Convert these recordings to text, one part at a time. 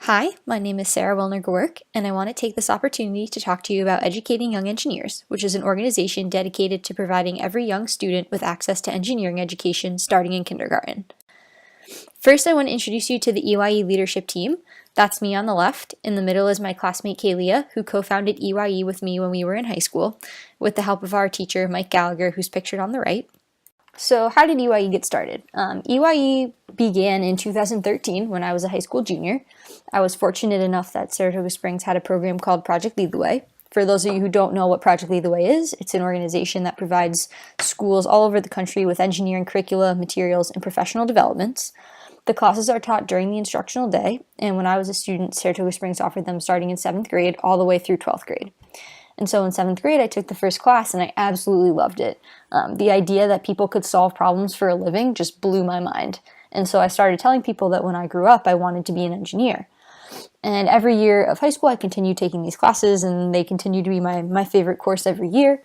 Hi, my name is Sarah Wilner-Gawerk, and I want to take this opportunity to talk to you about Educating Young Engineers, which is an organization dedicated to providing every young student with access to engineering education starting in kindergarten. First, I want to introduce you to the EYE leadership team. That's me on the left. In the middle is my classmate Kaylia, who co-founded EYE with me when we were in high school, with the help of our teacher, Mike Gallagher, who's pictured on the right. So how did EYE get started? EYE began in 2013 when I was a high school junior. I was fortunate enough that Saratoga Springs had a program called Project Lead the Way. For those of you who don't know what Project Lead the Way is, it's an organization that provides schools all over the country with engineering curricula, materials, and professional developments. The classes are taught during the instructional day, and when I was a student, Saratoga Springs offered them starting in 7th grade all the way through 12th grade. And so in 7th grade, I took the first class and I absolutely loved it. The idea that people could solve problems for a living just blew my mind. And so I started telling people that when I grew up, I wanted to be an engineer. And every year of high school, I continued taking these classes, and they continue to be my favorite course every year.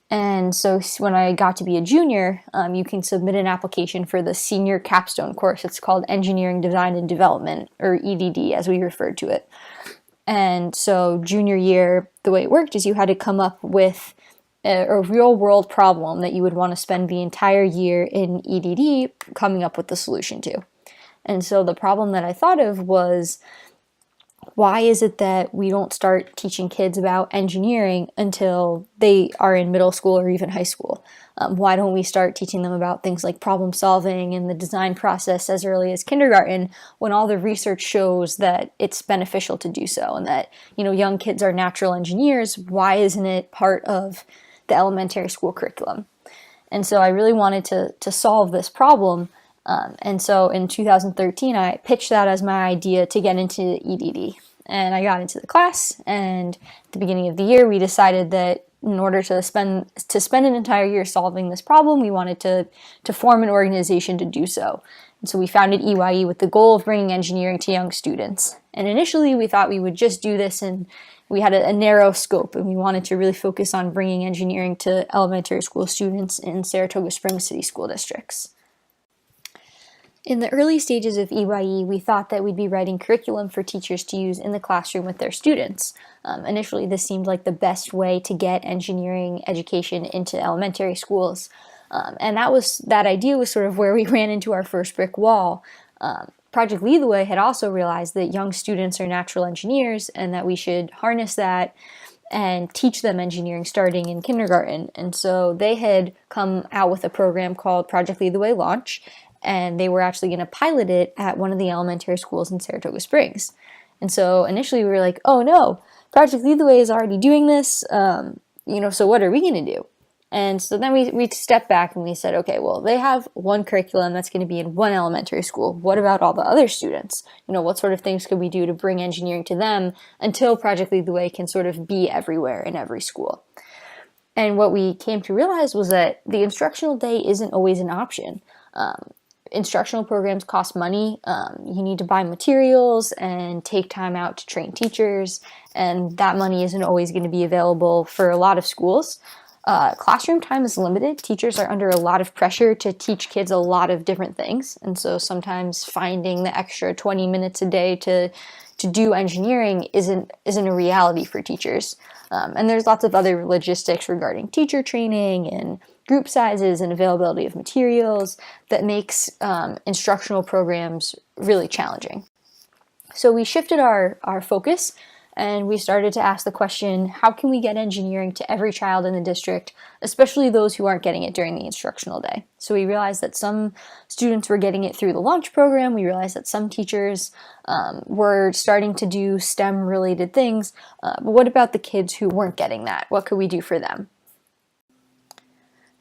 And so when I got to be a junior, you can submit an application for the senior capstone course. It's called Engineering Design and Development, or EDD as we referred to it. And so junior year, the way it worked is you had to come up with a real world problem that you would want to spend the entire year in EDD coming up with the solution to. And so the problem that I thought of was, why is it that we don't start teaching kids about engineering until they are in middle school or even high school? Why don't we start teaching them about things like problem solving and the design process as early as kindergarten, when all the research shows that it's beneficial to do so, and that, young kids are natural engineers? Why isn't it part of the elementary school curriculum? And so I really wanted to solve this problem. And so in 2013, I pitched that as my idea to get into EDD. And I got into the class, and at the beginning of the year, we decided that in order to spend an entire year solving this problem, we wanted to form an organization to do so. And so we founded EYE with the goal of bringing engineering to young students. And initially, we thought we would just do this, and we had a narrow scope, and we wanted to really focus on bringing engineering to elementary school students in Saratoga Springs City School Districts. In the early stages of EYE, we thought that we'd be writing curriculum for teachers to use in the classroom with their students. Initially, this seemed like the best way to get engineering education into elementary schools. And that idea was sort of where we ran into our first brick wall. Project Lead the Way had also realized that young students are natural engineers and that we should harness that and teach them engineering starting in kindergarten. And so they had come out with a program called Project Lead the Way Launch, and they were actually going to pilot it at one of the elementary schools in Saratoga Springs. And so initially we were like, oh no, Project Lead the Way is already doing this, so what are we going to do? And so then we stepped back and we said, okay, well, they have one curriculum that's going to be in one elementary school. What about all the other students? What sort of things could we do to bring engineering to them until Project Lead the Way can sort of be everywhere in every school? And what we came to realize was that the instructional day isn't always an option. Instructional programs cost money. You need to buy materials and take time out to train teachers, and that money isn't always going to be available for a lot of schools. Classroom time is limited. Teachers are under a lot of pressure to teach kids a lot of different things, and so sometimes finding the extra 20 minutes a day to do engineering isn't a reality for teachers. And there's lots of other logistics regarding teacher training and group sizes and availability of materials that makes instructional programs really challenging. So we shifted our focus, and we started to ask the question, how can we get engineering to every child in the district, especially those who aren't getting it during the instructional day? So we realized that some students were getting it through the launch program. We realized that some teachers were starting to do STEM-related things. But what about the kids who weren't getting that? What could we do for them?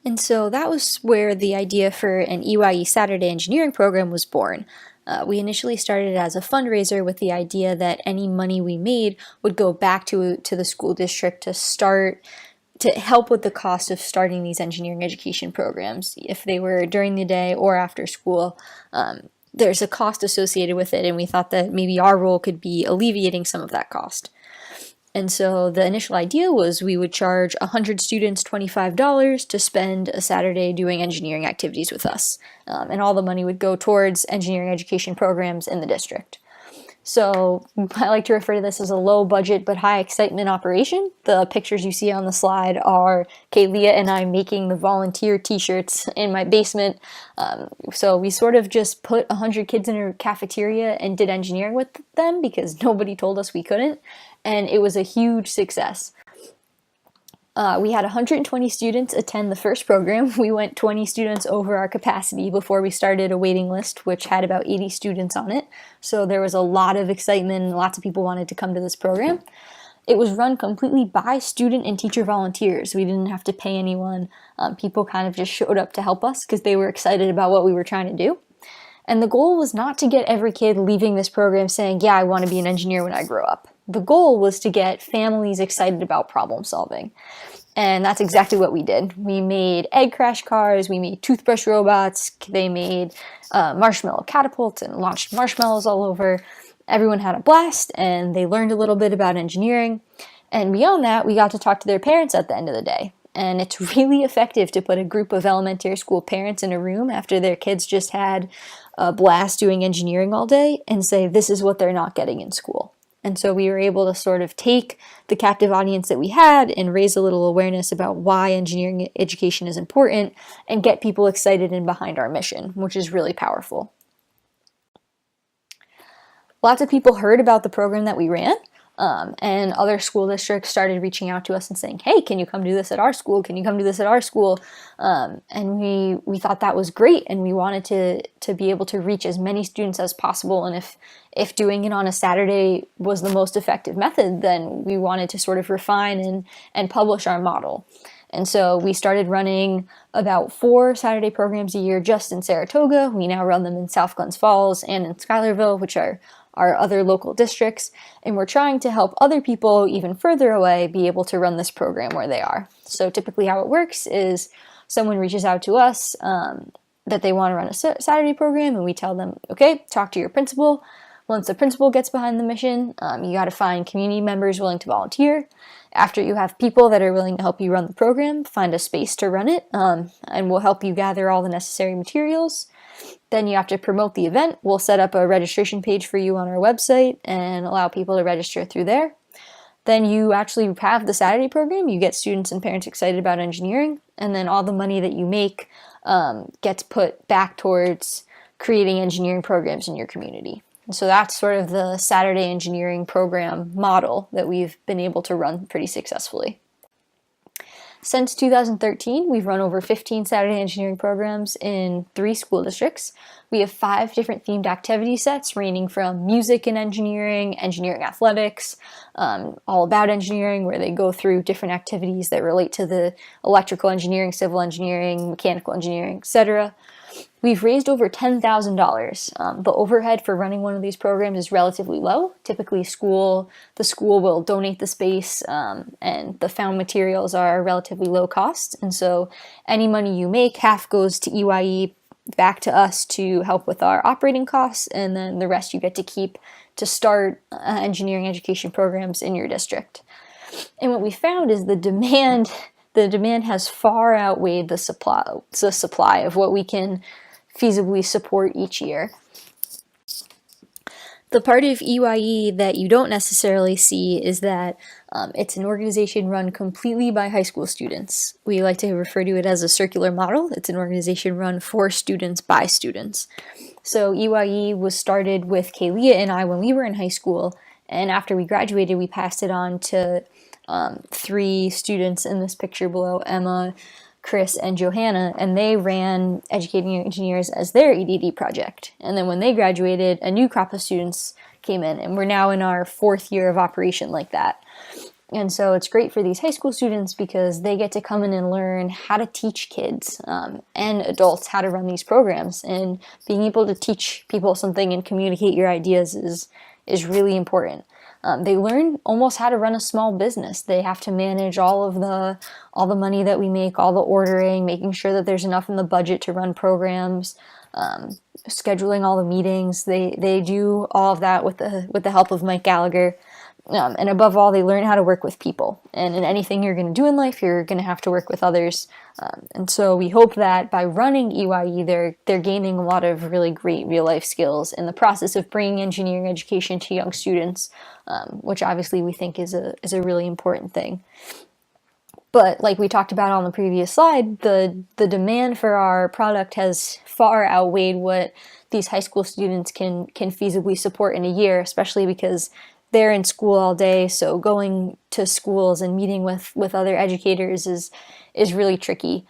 And so that was where the idea for an EYE Saturday engineering program was born. We initially started as a fundraiser with the idea that any money we made would go back to the school district to help with the cost of starting these engineering education programs. If they were during the day or after school, there's a cost associated with it, and we thought that maybe our role could be alleviating some of that cost. And so the initial idea was we would charge 100 students $25 to spend a Saturday doing engineering activities with us. And all the money would go towards engineering education programs in the district. So I like to refer to this as a low budget but high excitement operation. The pictures you see on the slide are Kaylia and I making the volunteer t-shirts in my basement. So we sort of just put 100 kids in a cafeteria and did engineering with them because nobody told us we couldn't. And it was a huge success. We had 120 students attend the first program. We went 20 students over our capacity before we started a waiting list, which had about 80 students on it. So there was a lot of excitement and lots of people wanted to come to this program. It was run completely by student and teacher volunteers. We didn't have to pay anyone. People kind of just showed up to help us because they were excited about what we were trying to do. And the goal was not to get every kid leaving this program saying, yeah, I want to be an engineer when I grow up. The goal was to get families excited about problem solving. And that's exactly what we did. We made egg crash cars, we made toothbrush robots, they made marshmallow catapults and launched marshmallows all over. Everyone had a blast and they learned a little bit about engineering. And beyond that, we got to talk to their parents at the end of the day. And it's really effective to put a group of elementary school parents in a room after their kids just had a blast doing engineering all day and say, this is what they're not getting in school. And so we were able to sort of take the captive audience that we had and raise a little awareness about why engineering education is important and get people excited and behind our mission, which is really powerful. Lots of people heard about the program that we ran. And other school districts started reaching out to us and saying, hey, can you come do this at our school? Can you come do this at our school? And we thought that was great, and we wanted to be able to reach as many students as possible. And if doing it on a Saturday was the most effective method, then we wanted to sort of refine and publish our model. And so we started running about 4 Saturday programs a year just in Saratoga. We now run them in South Glens Falls and in Schuylerville, which are our other local districts, and we're trying to help other people even further away be able to run this program where they are. So typically how it works is someone reaches out to us that they want to run a Saturday program, and we tell them, okay, talk to your principal. Once the principal gets behind the mission, you got to find community members willing to volunteer. After you have people that are willing to help you run the program, find a space to run it, and we'll help you gather all the necessary materials. Then you have to promote the event. We'll set up a registration page for you on our website and allow people to register through there. Then you actually have the Saturday program. You get students and parents excited about engineering, and then all the money that you make gets put back towards creating engineering programs in your community. And so that's sort of the Saturday engineering program model that we've been able to run pretty successfully. Since 2013, we've run over 15 Saturday engineering programs in 3 school districts. We have 5 different themed activity sets ranging from music and engineering, engineering athletics, all about engineering, where they go through different activities that relate to the electrical engineering, civil engineering, mechanical engineering, etc. We've raised over $10,000. The overhead for running one of these programs is relatively low. Typically, the school will donate the space, and the found materials are relatively low cost. And so any money you make, half goes to EYE back to us to help with our operating costs, and then the rest you get to keep to start engineering education programs in your district. And what we found is the demand has far outweighed the supply of what we can feasibly support each year. The part of EYE that you don't necessarily see is that it's an organization run completely by high school students. We like to refer to it as a circular model. It's an organization run for students by students. So EYE was started with Kaylia and I when we were in high school, and after we graduated, we passed it on to 3 students in this picture below, Emma, Chris, and Johanna, and they ran Educating Engineers as their EDD project. And then when they graduated, a new crop of students came in, and we're now in our 4th year of operation like that. And so it's great for these high school students because they get to come in and learn how to teach kids and adults how to run these programs. And being able to teach people something and communicate your ideas is really important. They learn almost how to run a small business. They have to manage all the money that we make, all the ordering, making sure that there's enough in the budget to run programs, scheduling all the meetings. They do all of that with the help of Mike Gallagher. And above all, they learn how to work with people. And in anything you're going to do in life, you're going to have to work with others. And so we hope that by running EYE, they're gaining a lot of really great real life skills in the process of bringing engineering education to young students, which obviously we think is a really important thing. But like we talked about on the previous slide, the demand for our product has far outweighed what these high school students can feasibly support in a year, especially because they're in school all day, so going to schools and meeting with other educators is really tricky.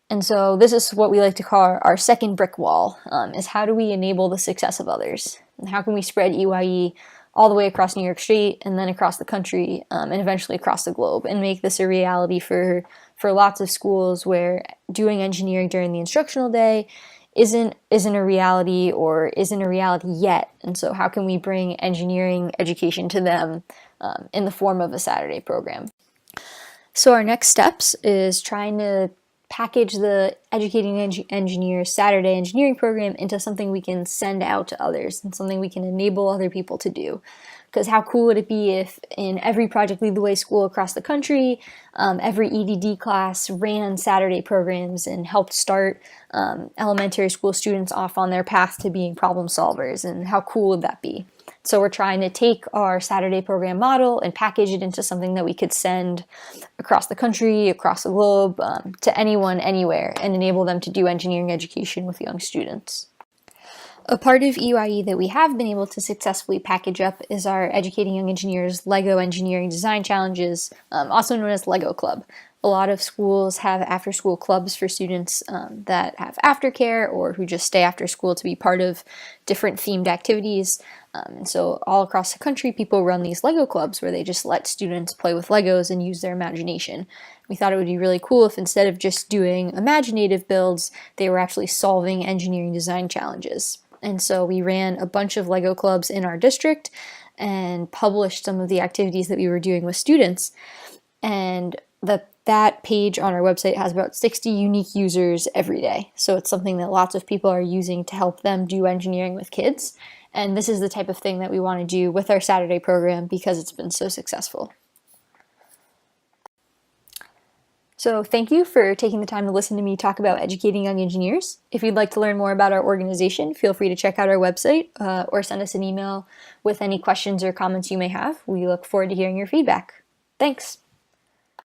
And so this is what we like to call our second brick wall, is how do we enable the success of others? And how can we spread EYE all the way across New York State and then across the country and eventually across the globe and make this a reality for lots of schools where doing engineering during the instructional day isn't a reality or isn't a reality yet. And so how can we bring engineering education to them in the form of a Saturday program? So our next steps is trying to package the Educating Engineers Saturday engineering program into something we can send out to others and something we can enable other people to do. Because how cool would it be if in every Project Lead the Way school across the country, every EDD class ran Saturday programs and helped start elementary school students off on their path to being problem solvers, and how cool would that be? So we're trying to take our Saturday program model and package it into something that we could send across the country, across the globe, to anyone, anywhere, and enable them to do engineering education with young students. A part of EYE that we have been able to successfully package up is our Educating Young Engineers LEGO Engineering Design Challenges, also known as LEGO Club. A lot of schools have after-school clubs for students that have aftercare or who just stay after school to be part of different themed activities. And so all across the country, people run these LEGO clubs where they just let students play with Legos and use their imagination. We thought it would be really cool if instead of just doing imaginative builds, they were actually solving engineering design challenges. And so we ran a bunch of LEGO clubs in our district and published some of the activities that we were doing with students. And that page on our website has about 60 unique users every day. So it's something that lots of people are using to help them do engineering with kids. And this is the type of thing that we want to do with our Saturday program because it's been so successful. So thank you for taking the time to listen to me talk about educating young engineers. If you'd like to learn more about our organization, feel free to check out our website or send us an email with any questions or comments you may have. We look forward to hearing your feedback. Thanks.